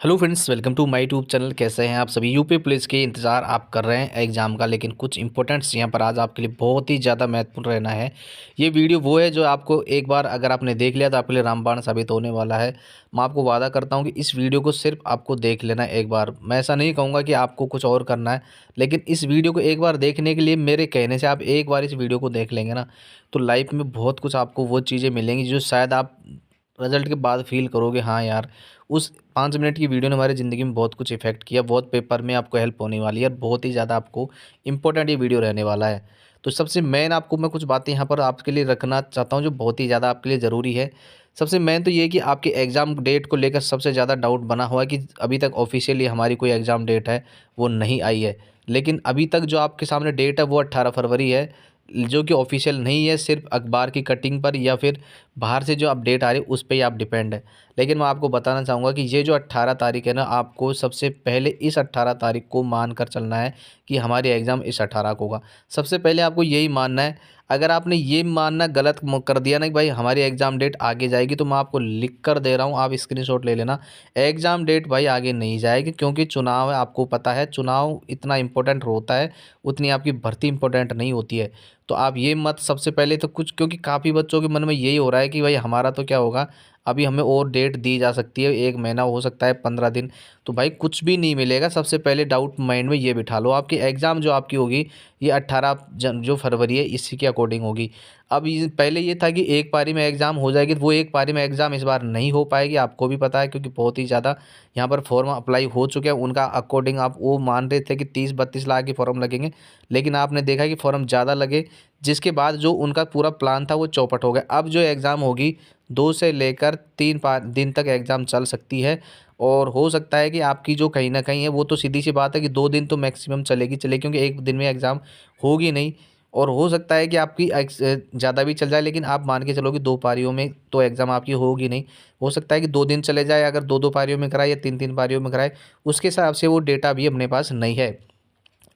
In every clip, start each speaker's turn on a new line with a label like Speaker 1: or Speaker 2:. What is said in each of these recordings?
Speaker 1: Hello friends, welcome to my YouTube channel. कैसे हैं आप सभी? यूपी पुलिस के इंतज़ार आप कर रहे हैं एग्ज़ाम का, लेकिन कुछ इंपॉर्टेंट्स यहाँ पर आज आपके लिए बहुत ही ज़्यादा महत्वपूर्ण रहना है। ये वीडियो वो है जो आपको एक बार अगर आपने देख लिया तो आपके लिए रामबाण साबित होने वाला है। मैं आपको वादा करता हूँ कि इस वीडियो को सिर्फ आपको देख लेना है एक बार। मैं ऐसा नहीं कहूँगा कि आपको कुछ और करना है, लेकिन इस वीडियो को एक बार देखने के लिए मेरे कहने से आप एक बार इस वीडियो को देख लेंगे ना, तो लाइफ में बहुत कुछ आपको वो चीज़ें मिलेंगी जो शायद आप रिजल्ट के बाद फील करोगे, हाँ यार, उस 5 मिनट की वीडियो ने हमारी ज़िंदगी में बहुत कुछ इफ़ेक्ट किया, बहुत पेपर में आपको हेल्प होने वाली है और बहुत ही ज़्यादा आपको इम्पोर्टेंट ये वीडियो रहने वाला है। तो सबसे मेन आपको मैं कुछ बातें यहाँ पर आपके लिए रखना चाहता हूँ जो बहुत ही ज़्यादा आपके लिए ज़रूरी है। सबसे मेन तो ये है कि आपके एग्ज़ाम डेट को लेकर सबसे ज़्यादा डाउट बना हुआ है कि अभी तक ऑफ़िशियली हमारी कोई एग्ज़ाम डेट है, वो नहीं आई है। लेकिन अभी तक जो आपके सामने डेट है वो 18 फरवरी है, जो कि ऑफ़िशियल नहीं है, सिर्फ़ अखबार की कटिंग पर या फिर बाहर से जो अपडेट आ रही है उस पे ही आप डिपेंड है। लेकिन मैं आपको बताना चाहूँगा कि ये जो 18 तारीख है ना, आपको सबसे पहले इस 18 तारीख को मान कर चलना है कि हमारी एग्ज़ाम इस 18 को होगा। सबसे पहले आपको यही मानना है। अगर आपने ये मानना गलत कर दिया ना कि भाई हमारी एग्ज़ाम डेट आगे जाएगी, तो मैं आपको लिख कर दे रहा हूँ, आप स्क्रीनशॉट ले लेना। एग्ज़ाम डेट भाई आगे नहीं जाएगी, क्योंकि चुनाव है, आपको पता है चुनाव इतना इम्पोर्टेंट होता है, उतनी आपकी भर्ती इम्पोर्टेंट नहीं होती है। तो आप ये मत सबसे पहले तो कुछ, क्योंकि काफ़ी बच्चों के मन में यही हो रहा है कि भाई हमारा तो क्या होगा, अभी हमें और डेट दी जा सकती है, 1 महीना हो सकता है, 15 दिन। तो भाई कुछ भी नहीं मिलेगा। सबसे पहले डाउट माइंड में ये बिठा लो, आपकी एग्ज़ाम जो आपकी होगी ये 18 जो फरवरी है इसी के अकॉर्डिंग होगी। अब ये पहले ये था कि एक पारी में एग्ज़ाम हो जाएगी, तो वो एक पारी में एग्ज़ाम इस बार नहीं हो पाएगी, आपको भी पता है, क्योंकि बहुत ही ज़्यादा यहाँ पर फॉर्म अप्लाई हो चुके हैं। उनका अकॉर्डिंग आप वो मान रहे थे कि 30-32 लाख के फॉर्म लगेंगे, लेकिन आपने देखा कि फॉर्म ज़्यादा लगे, जिसके बाद जो उनका पूरा प्लान था वो चौपट हो गया। अब जो एग्ज़ाम होगी 2 से लेकर 3 दिन तक एग्ज़ाम चल सकती है, और हो सकता है कि आपकी जो कहीं न कहीं है वो तो सीधी सी बात है कि 2 दिन तो मैक्सिमम चलेगी, क्योंकि 1 दिन में एग्ज़ाम होगी नहीं। और हो सकता है कि आपकी ज़्यादा भी चल जाए, लेकिन आप मान के चलो कि 2 पारियों में तो एग्ज़ाम आपकी होगी नहीं। हो सकता है कि 2 दिन चले जाए, अगर 2-2 पारियों में कराए या 3-3 पारियों में कराए, उसके हिसाब से वो डेटा भी अपने पास नहीं है।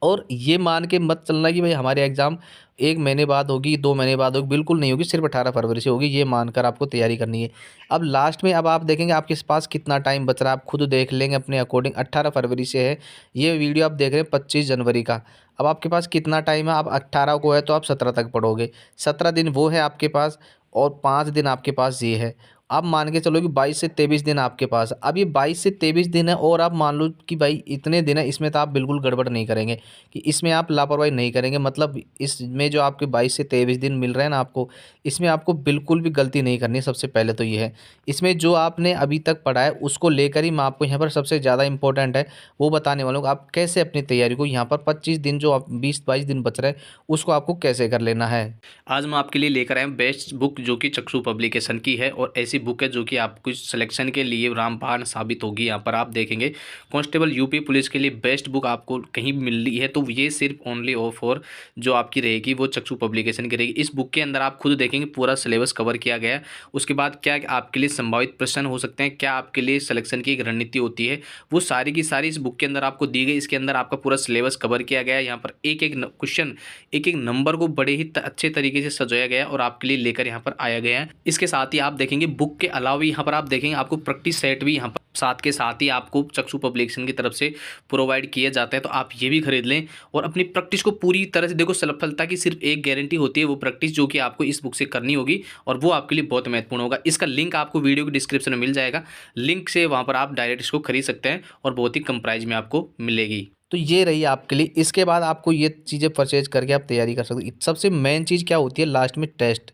Speaker 1: और ये मान के मत चलना कि भाई हमारी एग्ज़ाम 1 महीने बाद होगी, 2 महीने बाद होगी, बिल्कुल नहीं होगी, सिर्फ़ 18 फरवरी से होगी, ये मानकर आपको तैयारी करनी है। अब लास्ट में अब आप देखेंगे आपके पास कितना टाइम बच रहा है, आप खुद देख लेंगे अपने अकॉर्डिंग। 18 फरवरी से है, ये वीडियो आप देख रहे हैं 25 जनवरी का। अब आपके पास कितना टाइम है, अब 18 को है तो आप 17 तक पढ़ोगे, 17 दिन वो है आपके पास, और 5 दिन आपके पास ये है। आप मान के चलो कि 22 से 23 दिन आपके पास है। अब ये 22 से 23 दिन है, और आप मान लो कि भाई इतने दिन है, इसमें तो आप बिल्कुल गड़बड़ नहीं करेंगे, कि इसमें आप लापरवाही नहीं करेंगे। मतलब इसमें जो आपके 22 से 23 दिन मिल रहे हैं ना आपको, इसमें आपको बिल्कुल भी गलती नहीं करनी है। सबसे पहले तो ये है, इसमें जो आपने अभी तक पढ़ा है उसको लेकर ही मैं आपको यहाँ पर सबसे ज़्यादा इंपॉर्टेंट है वो बताने वाला हूँ। आप कैसे अपनी तैयारी को यहाँ पर 25 दिन, जो आप 20-22 दिन बच रहे हैं, उसको आपको कैसे कर लेना है। आज मैं आपके लिए लेकर आया हूँ बेस्ट बुक, जो कि चक्षु पब्लिकेशन की है, और ऐसी बुक है जो कि आपको सिलेक्शन के लिए रामबाण साबित होगी। यहाँ पर आप देखेंगे कांस्टेबल यूपी पुलिस के लिए बेस्ट बुक आपको कहीं मिल रही है, तो ये सिर्फ ओनली और फॉर जो आपकी रहेगी वो चक्षु पब्लिकेशन की रहेगी। इस बुक के अंदर आप खुद देखेंगे पूरा सिलेबस कवर किया गया है। उसके बाद क्या आपके लिए संभावित प्रश्न हो सकते हैं, क्या आपके लिए सिलेक्शन की एक रणनीति होती है, वो सारी की सारी इस बुक के अंदर आपको दी गई। इसके अंदर आपका पूरा सिलेबस कवर किया गया है। यहाँ पर एक एक क्वेश्चन, एक एक नंबर को बड़े ही अच्छे तरीके से सजाया गया है और आपके लिए लेकर यहाँ पर आया गया है। इसके साथ ही आप देखेंगे बुक के अलावा भी यहाँ पर आप देखेंगे आपको प्रैक्टिस सेट भी यहाँ पर साथ के साथ ही आपको चक्षु पब्लिकेशन की तरफ से प्रोवाइड किए जाते हैं, तो आप ये भी खरीद लें और अपनी प्रैक्टिस को पूरी तरह से देखो। सफलता की सिर्फ एक गारंटी होती है, वो प्रैक्टिस, जो कि आपको इस बुक से करनी होगी, और वो आपके लिए बहुत महत्वपूर्ण होगा। इसका लिंक आपको वीडियो के डिस्क्रिप्शन में मिल जाएगा, लिंक से वहाँ पर आप डायरेक्ट इसको खरीद सकते हैं और बहुत ही कम प्राइस में आपको मिलेगी। तो ये रही आपके लिए। इसके बाद आपको ये चीज़ें परचेज करके आप तैयारी कर सकते हो। सबसे मेन चीज़ क्या होती है, लास्ट में टेस्ट।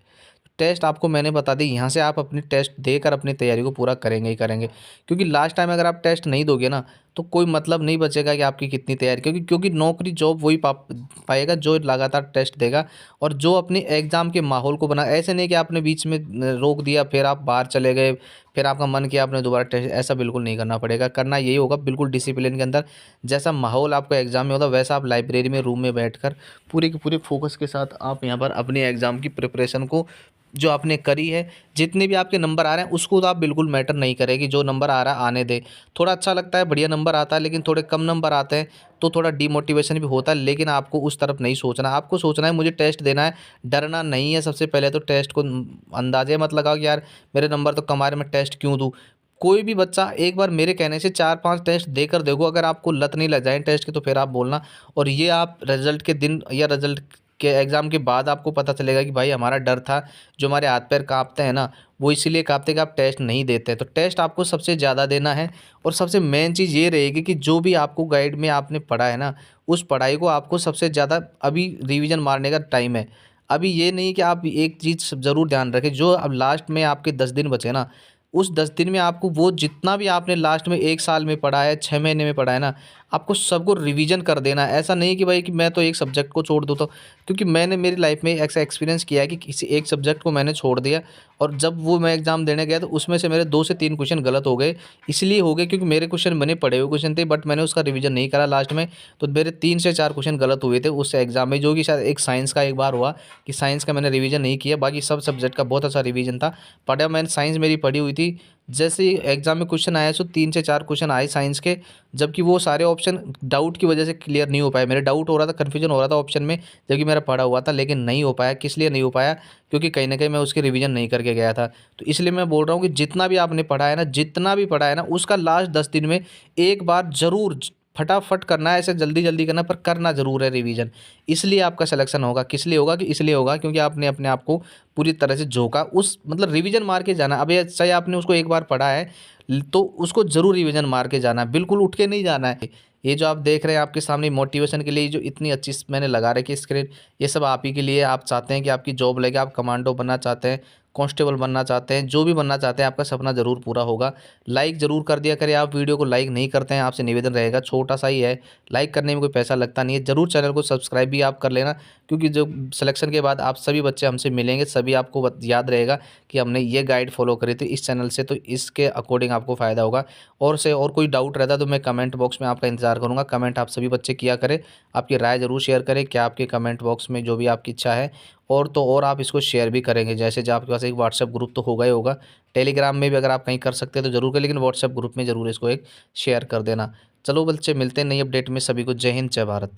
Speaker 1: टेस्ट आपको मैंने बता दी, यहाँ से आप अपनी टेस्ट देकर अपनी तैयारी को पूरा करेंगे ही करेंगे, क्योंकि लास्ट टाइम अगर आप टेस्ट नहीं दोगे ना, तो कोई मतलब नहीं बचेगा कि आपकी कितनी तैयारी, क्योंकि नौकरी जॉब वही पाएगा जो लगातार टेस्ट देगा और जो अपने एग्ज़ाम के माहौल को बना। ऐसे नहीं कि आपने बीच में रोक दिया, फिर आप बाहर चले गए, फिर आपका मन किया आपने दोबारा टेस्ट, ऐसा बिल्कुल नहीं करना पड़ेगा। करना यही होगा बिल्कुल डिसिप्लिन के अंदर, जैसा माहौल आपको एग्ज़ाम में होता वैसा आप लाइब्रेरी में रूम में बैठकर पूरे के पूरे फोकस के साथ आप यहाँ पर अपने एग्ज़ाम की प्रिपरेशन को जो आपने करी है, जितने भी आपके नंबर आ रहे हैं उसको तो आप बिल्कुल मैटर नहीं करेगी, जो नंबर आ रहा है आने दे। थोड़ा अच्छा लगता है, बढ़िया नंबर आता है, लेकिन थोड़े कम नंबर आते हैं तो थोड़ा डिमोटिवेशन भी होता है, लेकिन आपको उस तरफ नहीं सोचना। आपको सोचना है मुझे टेस्ट देना है, डरना नहीं है। सबसे पहले तो टेस्ट को अंदाजे मत लगाओ कि यार मेरे नंबर तो कम आ रहे, मैं टेस्ट क्यों दूँ। कोई भी बच्चा एक बार मेरे कहने से 4-5 टेस्ट देकर देखो, अगर आपको लत नहीं लग जाए टेस्ट की तो फिर आप बोलना। और ये आप रिज़ल्ट के दिन या रिज़ल्ट के एग्ज़ाम के बाद आपको पता चलेगा कि भाई हमारा डर था, जो हमारे हाथ-पैर काँपते हैं ना, वो इसीलिए काँपते कि आप टेस्ट नहीं देते। तो टेस्ट आपको सबसे ज़्यादा देना है और सबसे मेन चीज़ ये रहेगी कि जो भी आपको गाइड में आपने पढ़ा है ना, उस पढ़ाई को आपको सबसे ज़्यादा अभी रिवीज़न मारने का टाइम है। अभी ये नहीं कि आप एक चीज़ ज़रूर ध्यान रखें, जो अब लास्ट में आपके 10 दिन बचे ना, उस 10 दिन में आपको वो जितना भी आपने लास्ट में 1 साल में पढ़ा है, 6 महीने में पढ़ा है ना, आपको सबको रिवीज़न कर देना है। ऐसा नहीं कि भाई कि मैं तो एक सब्जेक्ट को छोड़ दूँ तो, क्योंकि मैंने मेरी लाइफ़ में ऐसा एक्सपीरियंस किया है कि किसी एक सब्जेक्ट को मैंने छोड़ दिया और जब वो मैं एग्ज़ाम देने गया तो उसमें से मेरे 2 से 3 क्वेश्चन गलत हो गए। इसलिए हो गए क्योंकि मेरे क्वेश्चन बने पढ़े हुए क्वेश्चन थे, बट मैंने उसका रिवीज़न नहीं करा लास्ट में, तो मेरे 3 से 4 क्वेश्चन गलत हुए थे उस एग्ज़ाम में, जो कि शायद एक साइंस का एक बार हुआ कि साइंस का मैंने रिवीज़न नहीं किया, बाकी सब सब्जेक्ट का बहुत अच्छा रिवीज़न था। पढ़ा मैंने, साइंस मेरी पढ़ी हुई थी। जैसे ही एग्ज़ाम में क्वेश्चन आया, सो 3 से 4 क्वेश्चन आए साइंस के, जबकि वो सारे ऑप्शन डाउट की वजह से क्लियर नहीं हो पाए। मेरे डाउट हो रहा था, कन्फ्यूजन हो रहा था ऑप्शन में, जबकि मेरा पढ़ा हुआ था, लेकिन नहीं हो पाया। किस लिए नहीं हो पाया? क्योंकि कहीं न कहीं मैं उसकी रिवीजन नहीं करके गया था। तो इसलिए मैं बोल रहा हूँ कि जितना भी आपने पढ़ा है ना, जितना भी पढ़ा है ना, उसका लास्ट 10 दिन में एक बार ज़रूर फटाफट करना है, ऐसे जल्दी-जल्दी करना, पर करना ज़रूर है रिवीजन। इसलिए आपका सिलेक्शन होगा। किस लिए होगा? कि इसलिए होगा क्योंकि आपने अपने आप को पूरी तरह से झोंका, उस मतलब रिवीजन मार के जाना। अब ये चाहे आपने उसको एक बार पढ़ा है तो उसको ज़रूर रिवीजन मार के जाना है, बिल्कुल उठ के नहीं जाना है। ये जो आप देख रहे हैं आपके सामने मोटिवेशन के लिए जो इतनी अच्छी मैंने लगा रखी है स्क्रीन, ये सब आप ही के लिए। आप चाहते हैं कि आपकी जॉब लगे, आप कमांडो बनना चाहते हैं, कांस्टेबल बनना चाहते हैं, जो भी बनना चाहते हैं, आपका सपना ज़रूर पूरा होगा। लाइक ज़रूर कर दिया करें। आप वीडियो को लाइक नहीं करते हैं, आपसे निवेदन रहेगा, छोटा सा ही है, लाइक करने में कोई पैसा लगता नहीं है। ज़रूर चैनल को सब्सक्राइब भी आप कर लेना, क्योंकि जो सिलेक्शन के बाद आप सभी बच्चे हमसे मिलेंगे, सभी आपको याद रहेगा कि हमने ये गाइड फॉलो करी थी इस चैनल से, तो इसके अकॉर्डिंग आपको फ़ायदा होगा। और से और कोई डाउट रहता है तो मैं कमेंट बॉक्स में आपका इंतज़ार करूँगा। कमेंट आप सभी बच्चे किया करें, आपकी राय ज़रूर शेयर करें, क्या आपके कमेंट बॉक्स में जो भी आपकी इच्छा है। और तो और आप इसको शेयर भी करेंगे, जैसे जो आपके पास एक व्हाट्सएप ग्रुप तो होगा ही होगा, टेलीग्राम में भी अगर आप कहीं कर सकते हैं तो ज़रूर करें, लेकिन व्हाट्सएप ग्रुप में ज़रूर इसको एक शेयर कर देना। चलो बच्चे, मिलते हैं नई अपडेट में। सभी को जय हिंद, जय भारत।